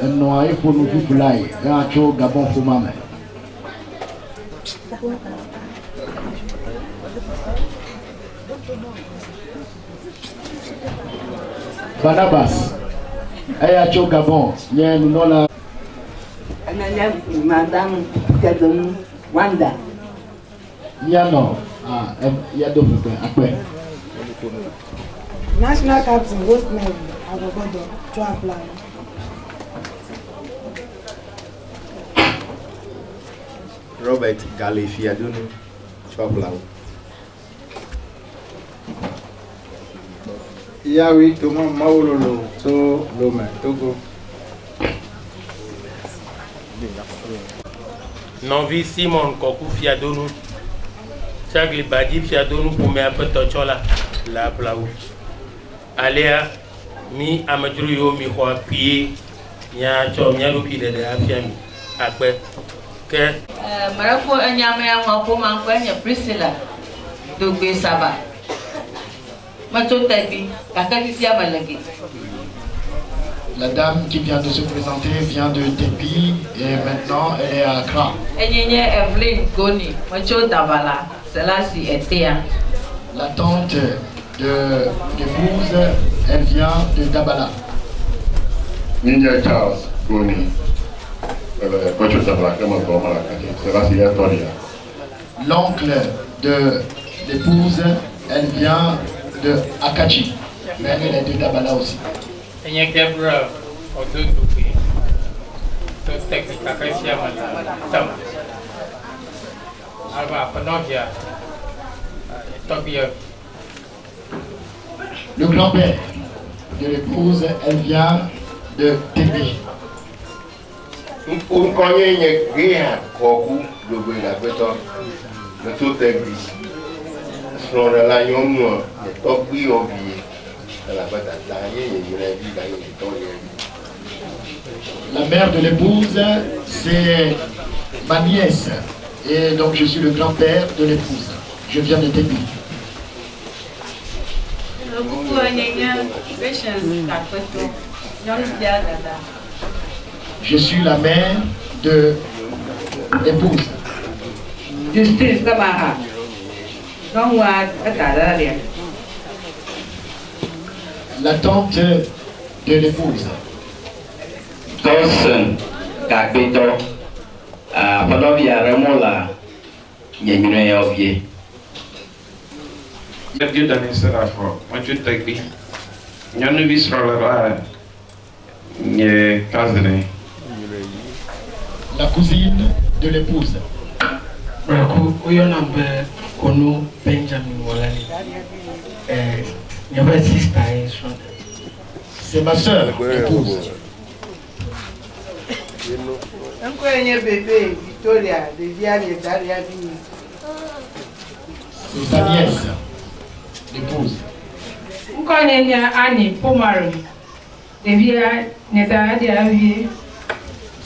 no ai pour nous fulai ya cho Gabon fumame Barnabas aya cho Gabon nye nous la Ananya madame Kadon Wanda Yano ya do fupe akpe National Captain Rosemary Agogodo to apply. Robert Galifiadono to apply. Yawi Tomo Maulolo to Loma Togo. Novi Simon Koku Fiadono Chagli Badi Fiadono pour me appeler Tochola la Blau. Alea mi amadru yo mi ko pie nya cho nya lu pi de afiami akpe ke marako anyama ya wa ko man ko nya Priscilla dogbe saba macho tabi kakati sia balagi. La dame qui vient de se présenter vient de Tepi et maintenant elle est à Accra. Enyenye Evelyn Goni macho tabala Selasi Etea. La tante de l'épouse, elle vient de Dabala. Ninja Charles Goni. L'oncle de l'épouse, elle vient de Akachi. Mais elle est de Dabala aussi. Enye Gabriel Ododope to technique akasia mala tam alba Panogia Tobia. Le grand-père de l'épouse, elle vient de Tepi. Un cogne nye gea koku dogo la beto na to tegri. So la yomu ne to bi obi la bata la ye ye bi la ye to ye. La mère de l'épouse, c'est ma nièce. Et donc je suis le grand-père de l'épouse. Je viens de Tepi. Je suis la mère de l'épouse. Justice Tabaha. Non wa atadaria. La tante de l'épouse. Dawson Gagbeto Panovia Remola Yenune Ovie. Dieu donne cela fort. Moi, je t'ai dit. Il y a une vie sur la La cousine de l'épouse. C'est ma soeur, épouse. C'est sa nièce, l'épouse.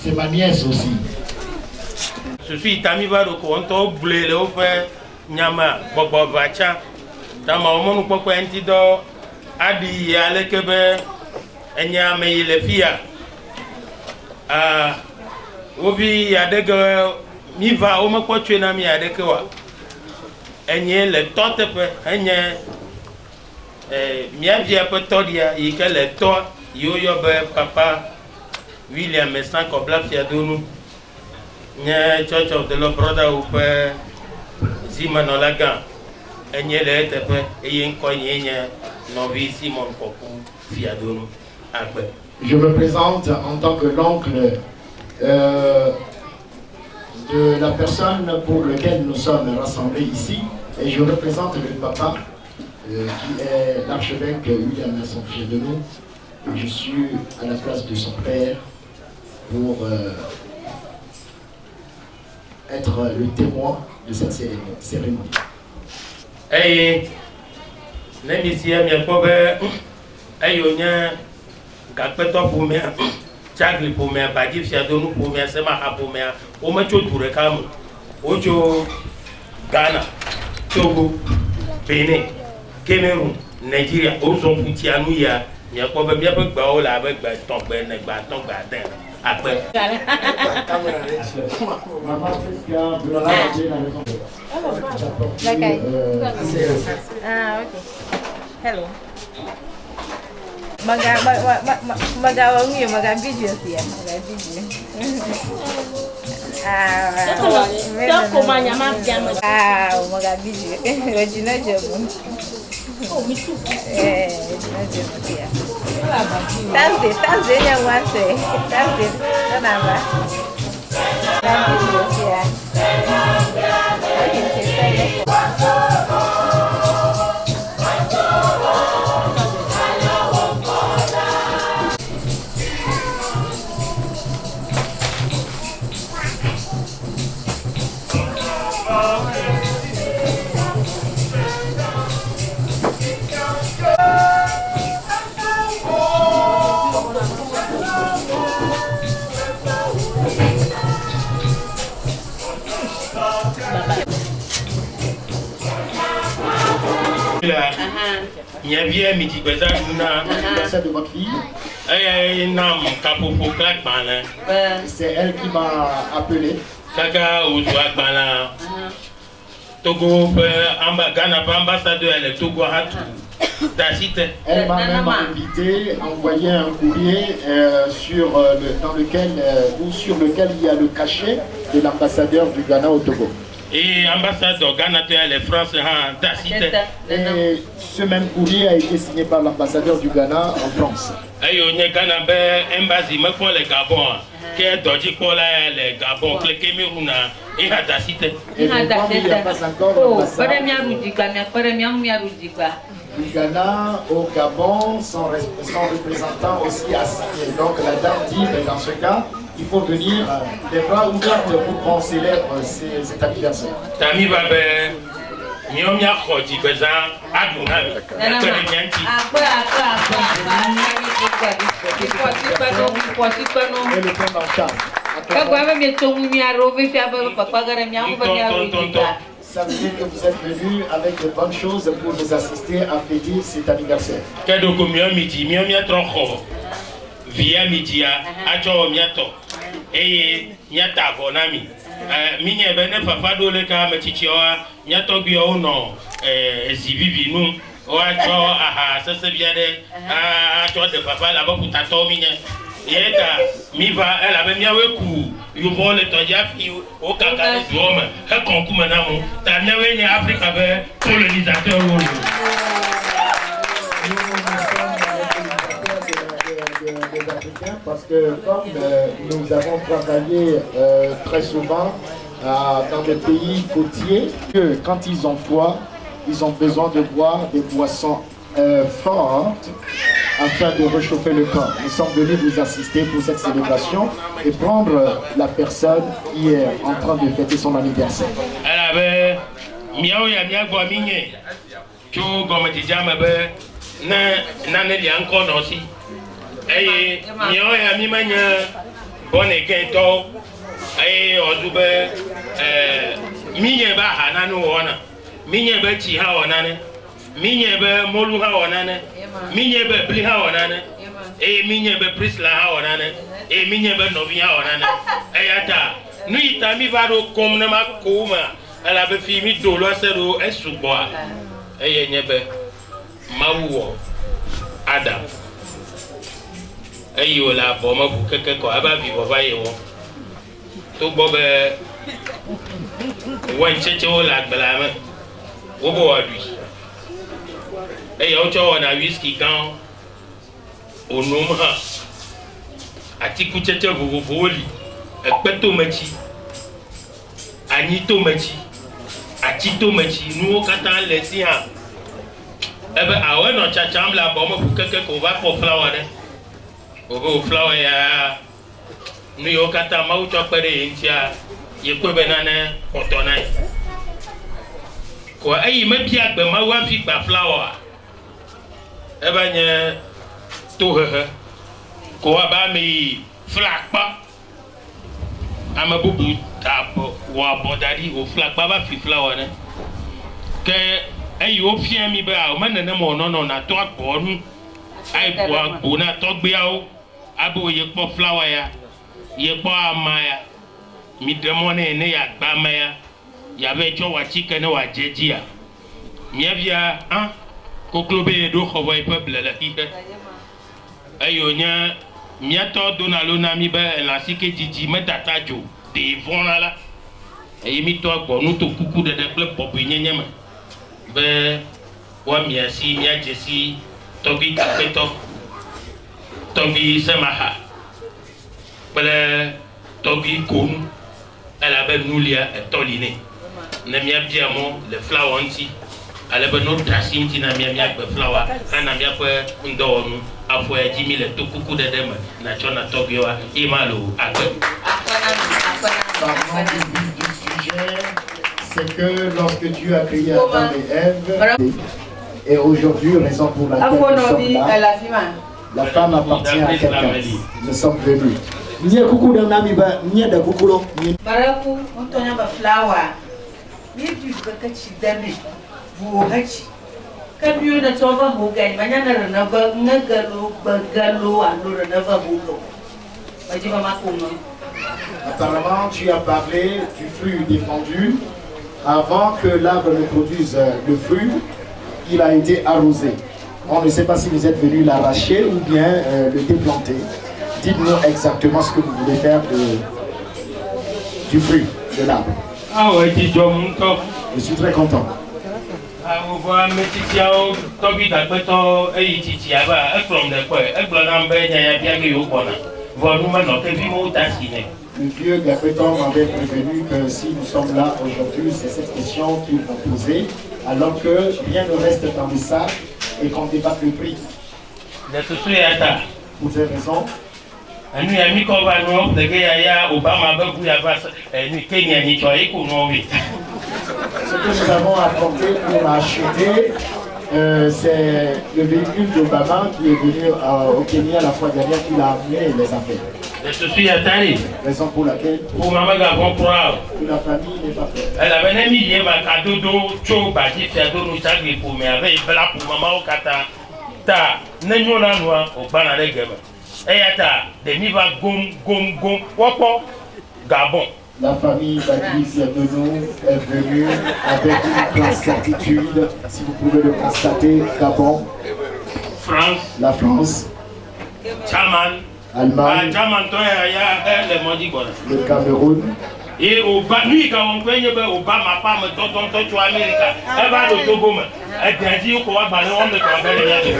C'est ma nièce aussi. Je suis Tamiba de Konto blé le fait nyama bobo vacha tama omonu poko entido adi alekebe enyama ile fia obi adege mi va o mako twena mi adeke wa enye le totepe enye mi avia pe todia yike le to yoyo be papa William Messan Kobla Fiadonu nye Church of the Lord Brother upe Zimanolaga enye le tepe eye nko nye Novi Simon Koku Fiadonu akbe. Je me présente en tant que l'oncle de la personne pour laquelle nous sommes rassemblés ici, et je représente le papa qui est l'archevêque William Messan Fiadonu, et je suis à la place de son père pour être le témoin de cette cérémonie. Hey, nemisia mi kobe ayonya gakpeto pour me chagli pour me Badi Fiadonu pour me sema ha pour me o ma choture kam ojo Ghana, Togo, Benin, Cameroun, Nigeria o so futianu ya mi kobe mi pe gba o la be gba ton gbe ne gba ton gba den après. Ah, ok. Hello. Maga video sih ya, maga video. Maga video. Regina Jobu. Regina Jobu. Thursday yang wase. Thursday, kenapa? Video sih ya. Il y a bien midi, de votre fille. C'est elle qui m'a appelé. Togo, Ghana, ambassadeur, elle est Togo Hatou. Elle m'a même invité à envoyer un courrier dans lequel il y a le cachet de l'ambassadeur du Ghana au Togo. Et l'ambassadeur Ghana, les Français, et ce même courrier a été signé par l'ambassadeur du Ghana en France. Et on est Ghana, embassy, mais pour les Gabon, qui est d'origine pour les Gabon, les Cameroun, et à Dacité. Et comme il n'y a pas encore l'ambassade du Ghana au Gabon, son représentant aussi a signé. Donc la dame dit, mais dans ce cas, il faut venir les bras ouverts pour qu'on célèbre cet anniversaire. Tami Babé, Nyomia Khoti Bezan, Adunami, et le prendre en charge. Ça veut dire que vous êtes venus avec de bonnes choses pour nous assister à fêter cet anniversaire. Via Midia, Acho Miato, et Niata Bonami. Minya Bene Fafado le Kametichoa, Niato Biono, Zivivi Num, Oacho, Aha, Sasabiade, Acho de Papa, la Boputato Minya. Yeta, Miva, elle avait mis un coup, you vole le Toyafi, au Kaka du homme, un concours manamo, t'as nevé Afrique avec colonisateur. Des Africains parce que comme nous avons travaillé très souvent dans des pays côtiers, que quand ils ont froid, ils ont besoin de boire des boissons fortes afin de réchauffer le corps. Nous sommes venus vous assister pour cette célébration et prendre la personne qui est en train de fêter son anniversaire. Elle avait miaou ya miagwa minye, tu gometijama be na neli encore aussi. Et miaou ya mimanya bonne kento, et ozube minye ba hananu wana, minye be chi ha wanane, minye be molu ha wanane, minye be bli ha wanane, et minye be prisla ha wanane, et minye be novi ha wanane. Et ata, nous itami varo comme na makuma, elle avait fini dolo sero esubwa. Et nyebe mawo Adam. Et yo la boma bu keke ko aba bi baba ye wo. To bobe wan cheche wo la gbala me. Wo bo wa lui. Et yo cho na whisky kan onum ha. Atiku cheche wo voli. Ekpeto machi. Anito machi. Achito machi nous kata lesi ha. Ebe awe no chacham la boma bu keke ko va for flower de. Ogo flower ya nu yo kata ma ucho pere intia ye ko benane otonai. Ko ayi me bia gbe ma wa fi gba flower. Ebe nye to hehe. Ko aba mi flakpa. Ama bubu tapo wa bodari o flakpa ba fi flower ne. Ke ayi o fi mi ba o menene mo no na to agbo nu. Ai bo agbo na to gbe awo abo ye po flower ya Yekpo amaya. Mi demone ne ya gbamaya. Yabe cho wa chike ne wa jejia. Miavia hein koklobe do khoboy peuple la hihe. Ayonya miato donalona mi be la sike titi metata jo de vona la. Et mi to gbo nu to kuku de kple bobu nyenyeme. Be wa miasi mia jesi tobi kapeto. Tobi semaha. Bele tobi konu. Elle avait noulia et toliné. Ne mia bien mo le flower anti. Elle avait notre tracing qui n'a mia mia flower. Un amia peu ndonu. Afo e jimi le to kuku de dem. Na chona tobioa imalo akwe. C'est que lorsque Dieu a créé Adam et Ève, et aujourd'hui, raison pour laquelle nous sommes là, la femme appartient à quelqu'un. Nous sommes venus. Nye kuku de nami ba nye de kukulo. Baraku untonya ba flower. Ni du baka ci dame. Wo haci. Kan biyo da toba hoga ni manyana na ba ngalo bagalo alo na ba bulo. Baji ba makono. Apparemment, tu as parlé du fruit défendu. Avant que l'arbre ne produise le fruit, il a été arrosé. On ne sait pas si vous êtes venu l'arracher ou bien le déplanter. Dites-nous exactement ce que vous voulez faire du fruit, de l'arbre. Ah ouais, je suis très content. Le vieux Gapéton m'avait prévenu que si nous sommes là aujourd'hui, c'est cette question qu'ils vont poser, alors que rien ne reste dans le sac et qu'on débatte le prix. Vous avez raison. Ce que nous avons apporté pour acheter, c'est le véhicule d'Obama qui est venu au Kenya la fois dernière, qui l'a amené les affaires. Je suis attardé. Raison pour laquelle pour maman Gabon pour la famille n'est pas prête. Elle avait mis un cadeau d'eau, chaud, bâti, fait d'eau, nous savons pour me avec blanc pour maman au kata. Ta, n'ayons la noix au banane gamin. Et yata, des niveaux gom, wapo, Gabon. La famille Baptiste de nous est venue avec une grande certitude, si vous pouvez le constater, Gabon, France, la France, Chaman, Allemagne, le Cameroun. Et au bas, lui, quand on peut y avoir au bas, ma femme, tonton, tu Amérique, elle va au Togo, elle a dit qu'on va balayer, on ne peut pas aller.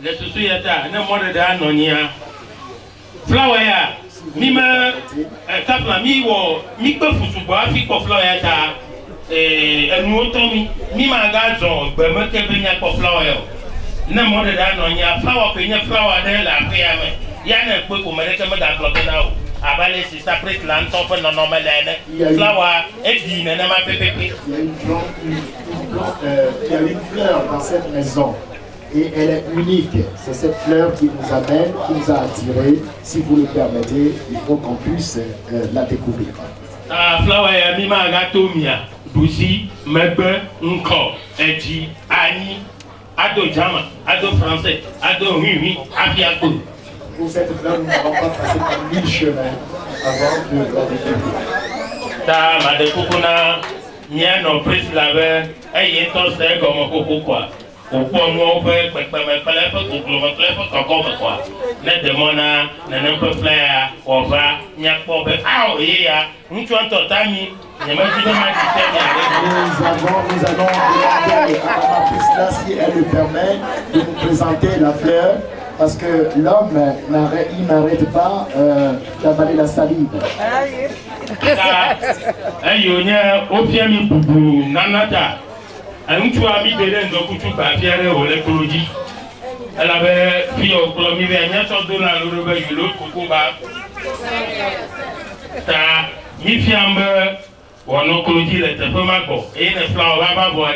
Le souci est là, ne moi de d'anonia. Flower, mi me, tapla mi wo, mi pe fusuba, fi ko flower ta. Nous tombons, mi magasin, ben me que bien pour flower. Ne moi de d'anonia, flower que ne flower de la prière. Ya ne peut comme le que me da bloqué là. Abalé si ça prête l'anton pour non normal flower et dit ne ma pépé. Il y a une fleur dans cette maison et elle est unique. C'est cette fleur qui nous amène, qui nous a attirés. Si vous le permettez, il faut qu'on puisse la découvrir. Flower ya mi ma gato mia, douci, mebe, nko, edi, ani, ado jama, ado français, ado oui, afiato. Pour cette fleur, nous n'avons pas passé par 1000 chemins avant de la découvrir. Ta ma de kukuna, mia no pris lave, et to se comme coco quoi. Au point où on fait, quoi. Ne demande, ne peut faire, on va, n'y a pas de ah, oui, nous tu entends ta mi, nous allons demander à ma là si elle le permet de nous présenter la fleur, parce que l'homme n'arrête pas d'avaler la salive. Elle avait pris au premier verre, de la lourde de l'autre coco bas. Ta mi fiambe, ou un oncologie, le peu maco, et une fleur va voir.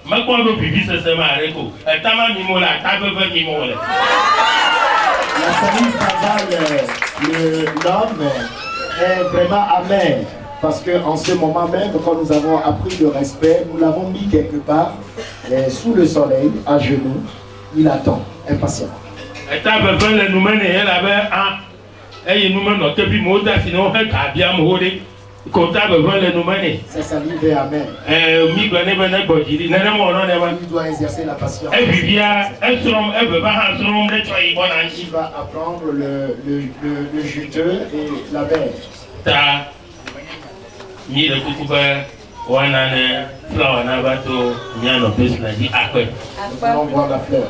Ma quoi le public se marreco, et ta main mimola, ta beuve mimola. La salive avale l'homme est vraiment amère. parce qu'en ce moment même, quand nous avons appris le respect, nous l'avons mis quelque part sous le soleil, à genoux. Il attend impatiemment. C'est sa vie vers Amen. Il doit exercer la patience. Il va apprendre le juteux et la belle. Nous allons voir la fleur.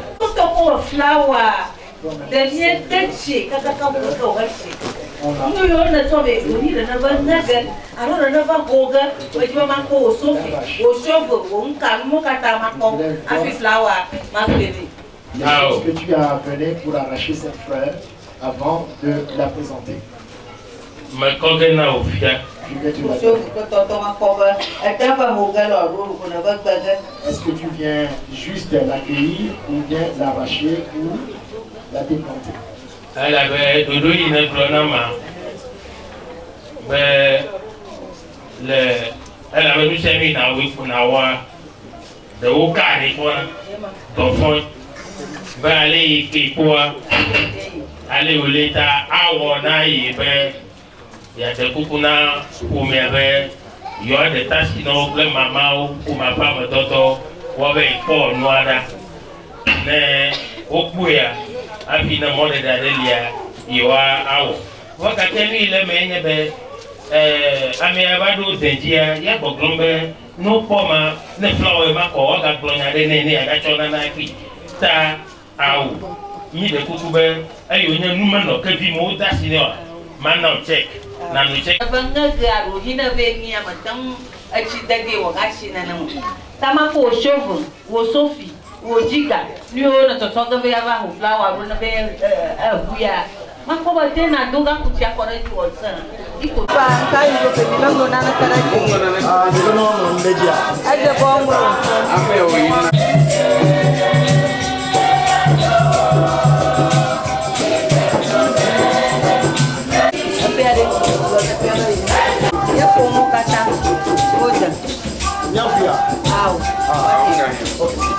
Est-ce que tu as appelé pour arracher cette fleur avant de la présenter? Je vais te la donner. Est-ce que tu viens juste l'accueillir ou bien l'arracher ou la déplanter? Elle avait Dodo elle avait nous servi dans le de Oka et quoi d'enfant va aller et quoi aller au l'état à Wana et ben il y a des coupons pour mes il y a des tâches qui n'ont pas maman ou ma femme d'auto ou avec quoi noir mais au pouya a finalement les d'aller il y a awo wakati ile menye be amiabado dendia ya boglombe no poma ne flower ma ko waka glonya de ne aga chona na ki ta awo ni de kukube ayo nya numa no kabi mo da sine wa mana check na no check banga garo hina be mi amatan a ci dage wa gashi na nan tama ko shovu wo sofi wo jiga ni o na to songa be aba ho flower ro na be buya makoba tena dunga kutia kwa reji wotsan iko pa kai go pe milango nana taraji no media aje bongo ape o ina ya como kata oja nyafia au okay.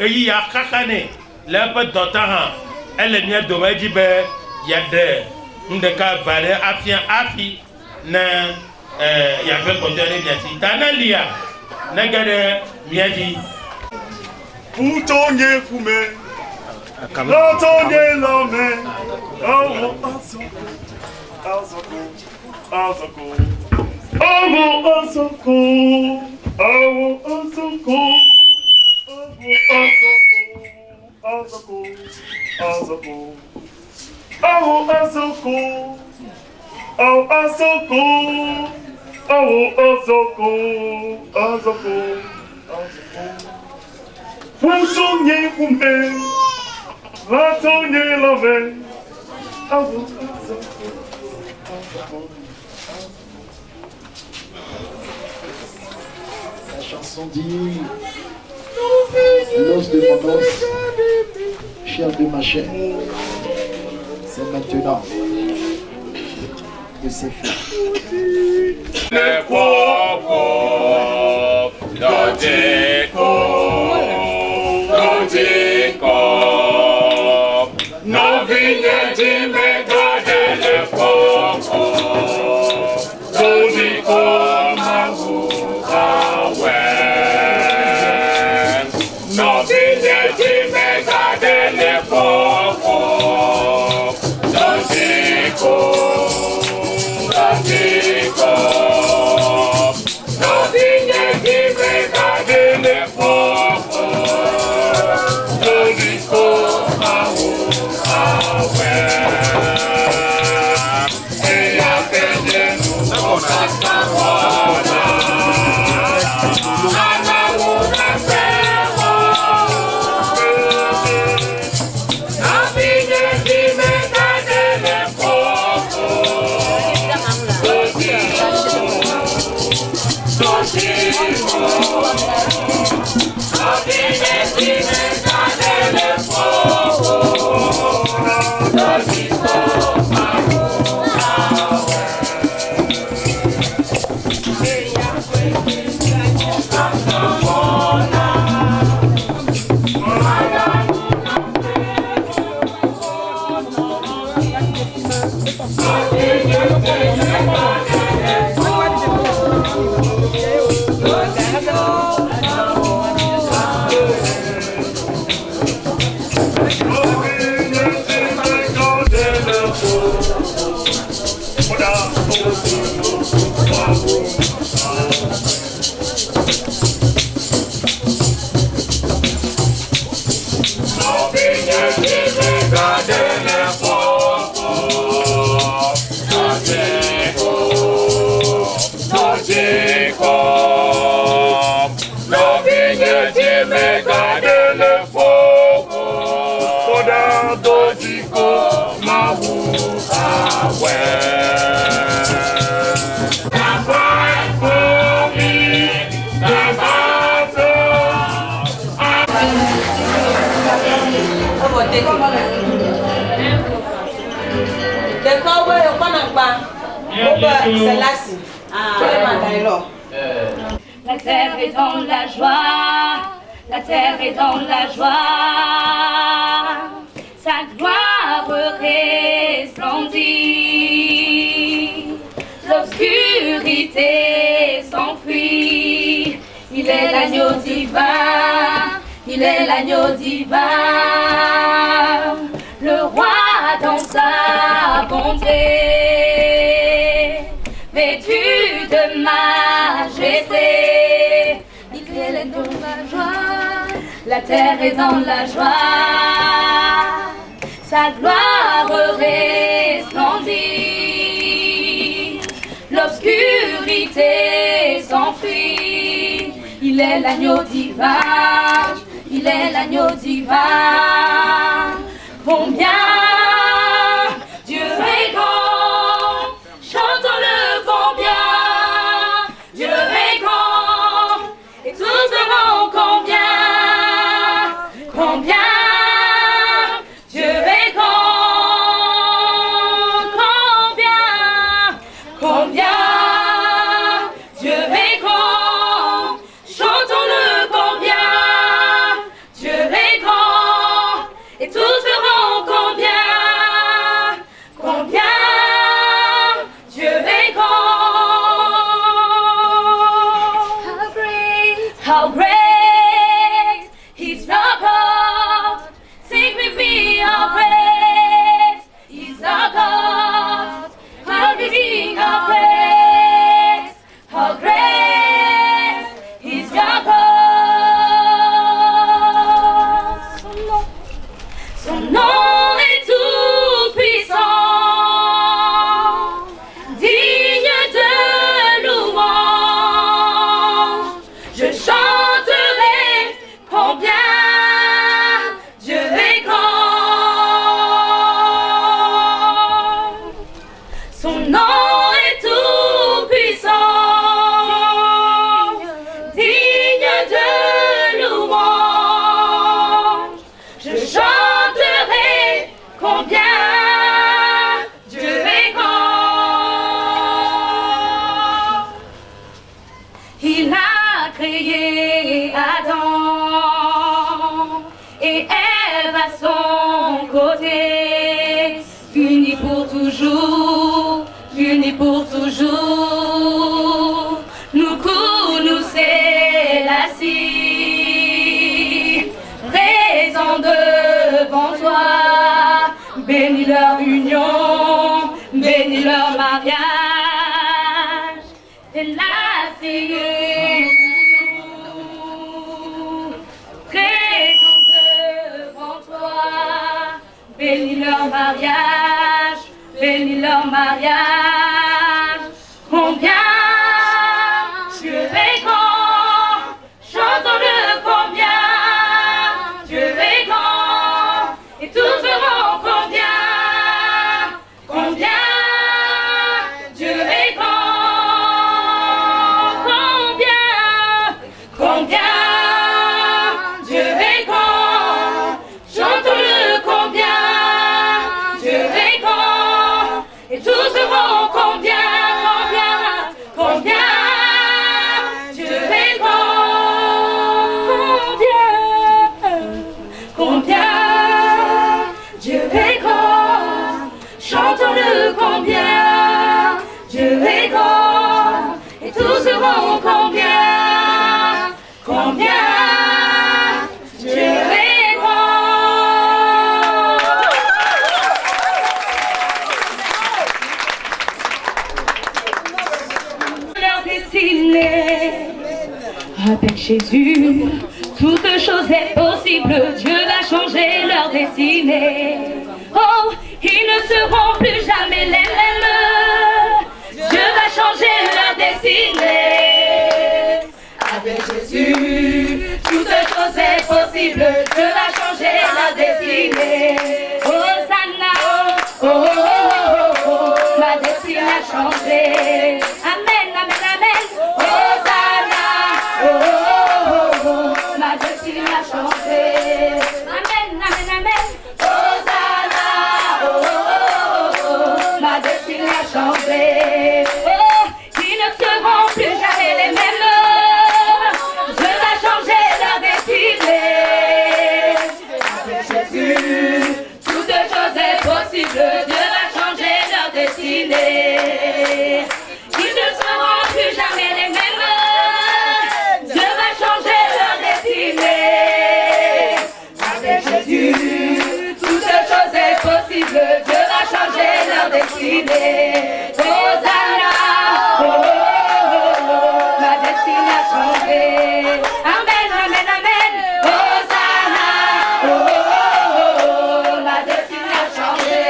il y a kakane lepe dotahan elle mia domaji be yade ndeka vale afia afi na ya be kodere biati tanalia nagare miaji putonye fume lotonye lome oh azoko La chanson dit l'os de mon os, chair de ma chair. C'est maintenant que c'est fait. Le popo, La terre est dans la joie, la terre est dans la joie, sa gloire resplendit, l'obscurité s'enfuit, il est l'agneau divin, il est l'agneau divin, le roi dans sa bonté, vêtu de majesté, il est l'agneau dans la joie, la terre est dans la joie, sa gloire resplendit, l'obscurité s'enfuit, il est l'agneau divin, il est l'agneau divin, combien Dieu est grand, chantons-le combien, Dieu est grand, et tous verront combien, combien Dieu est grand, combien, combien Dieu est grand, chantons-le combien, Dieu est grand, et tous verront combien, combien Dieu est grand. How great is our God. Sing with me, how great is our God. How great, how great, how great is your God. Son nom est tout puissant, digne de louange. Je chanterai combien Dieu est grand. Son nom est tout puissant, digne de louange. Je chanterai devant toi. Bénis leur union, bénis leur mariage. Et la fille présente devant toi. Bénis leur mariage, bénis leur mariage. Combien Dieu est grand, chantons-le combien. Dieu est grand, et tous verront combien. Combien Dieu est grand. Combien Dieu est grand. Chantons-le combien. Dieu est grand, et tous verront combien. Combien Dieu est grand. Combien Dieu est grand. Chantons-le combien. Dieu est grand, et tous verront combien. Combien Dieu est grand. Leur destinée. Avec Jésus, toute chose est possible. Dieu va changer leur destinée. Oh, ils ne seront plus jamais les mêmes. Dieu va changer leur destinée. Avec Jésus, toute chose est possible. Dieu va changer leur destinée. Hosanna, oh, oh, oh, oh, oh, ma destinée a changé. Amen, amen, amen. Hosanna, oh, oh, oh, oh, ma destinée a changé. Amen, amen, amen. Hosanna, oh, oh, oh, oh, ma destinée a changé. Oh, ils ne seront plus jamais les mêmes. Dieu va changer leur destinée. Avec Jésus, toute chose est possible. Dieu va changer leur destinée. Ils ne seront plus jamais les mêmes. Dieu va changer leur destinée. Avec Jésus, toute chose est possible. Dieu va changer leur destinée. Hosanna, oh, oh, oh, oh, ma destinée a changé. Amen, amen, amen. Hosanna, oh, oh, oh, oh, ma destinée a changé.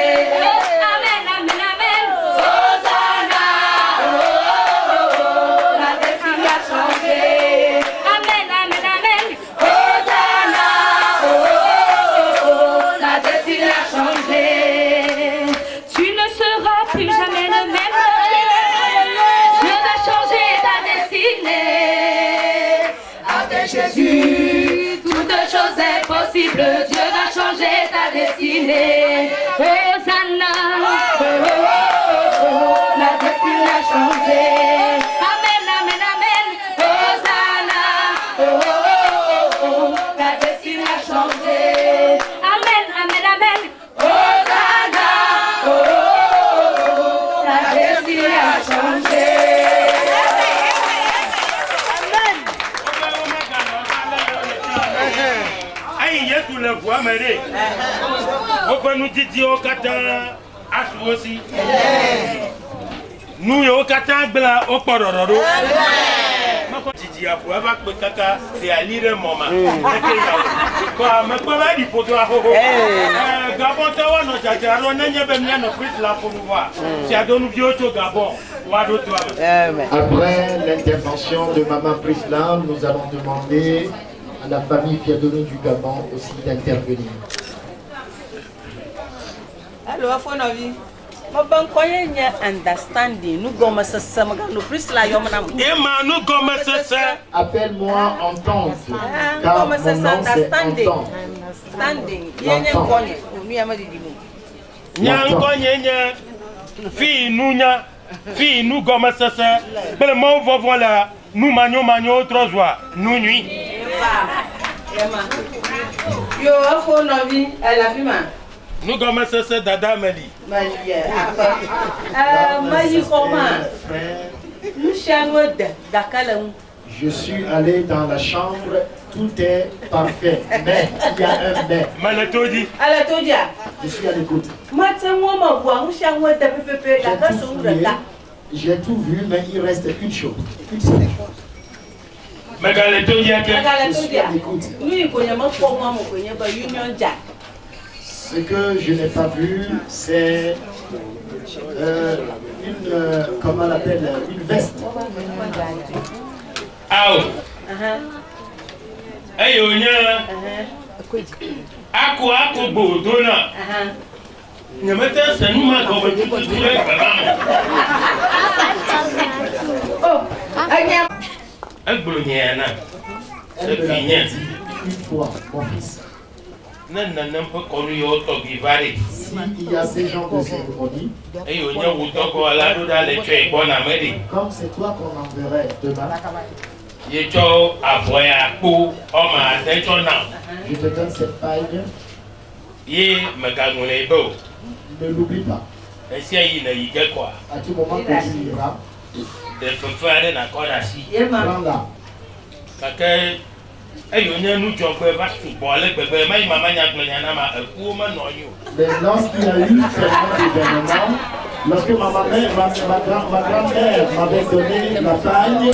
Amen, amen, amen. Hosanna, oh, oh, oh, oh, ma destinée a changé. Amen, amen, amen. Hosanna, oh, oh, oh, oh, ma destinée a changé. Tu ne seras plus jamais le même. Dieu va changer ta destinée. Avec Jésus, toute chose est possible. Dieu va changer ta destinée. Hosanna, oh, oh, oh, oh, ma destinée a changé. Amen, amen, amen. Hosanna, oh, oh, oh, oh, ma destinée a changé. Amen, amen, amen. Hosanna, oh, oh, oh, oh, la destinée a changé. Aïe, Yesu le voit, mais on peut nous dire au Qatar, à aussi. Nous, au Qatar, au Pororo. Didi a pour avoir Kaka, c'est à lire un moment. Quoi, mais comment il faut toi? Gabon, Tawa, notre Jaro, n'a pas bien nos prises là pour nous voir. Si à donner au Gabon, ou à d'autres. Après l'intervention de Maman Prisla, nous allons demander à la famille Fiadonou du Gabon aussi d'intervenir. Alors, Fonovi, je understanding. Nous gomme ce samaga, nous pris la yomana. Nous gomme ce. Appelle-moi entente. Car mon nom c'est entente. Standing. Yenya konye. Umi amadi dimu. Nyankonye. Fille nounya. Fille nous gomme ce. Mais mon vovon là, nous manions 3 jours. Nous nuit. Yo, Fonovi, elle a vu ma. Nous commençons ce dada Mali. Je suis allé dans la chambre tout est parfait. Mais il y a un mais. Malatodi. Alatodia. Je suis à l'écoute. J'ai tout vu, mais il reste une chose. Une seule chose. Je suis à l'écoute. Ce que je n'ai pas vu, c'est comment on l'appelle, une veste. Ah oui. Hey, on y a. Ako bodona. Ne mettez pas nous mal comme tu peux Oh, Anya. Un blonniana. Elle me l'a dit une fois, mon fils. S'il y a ces gens de cérémonie, comme c'est toi qu'on enverrait demain, je te donne cette paille. Ne l'oublie pas. À tout moment que tu iras, prends-la. Mais lorsqu'il y a eu tellement d'événements, lorsque ma grand-mère m'avait donné la paille,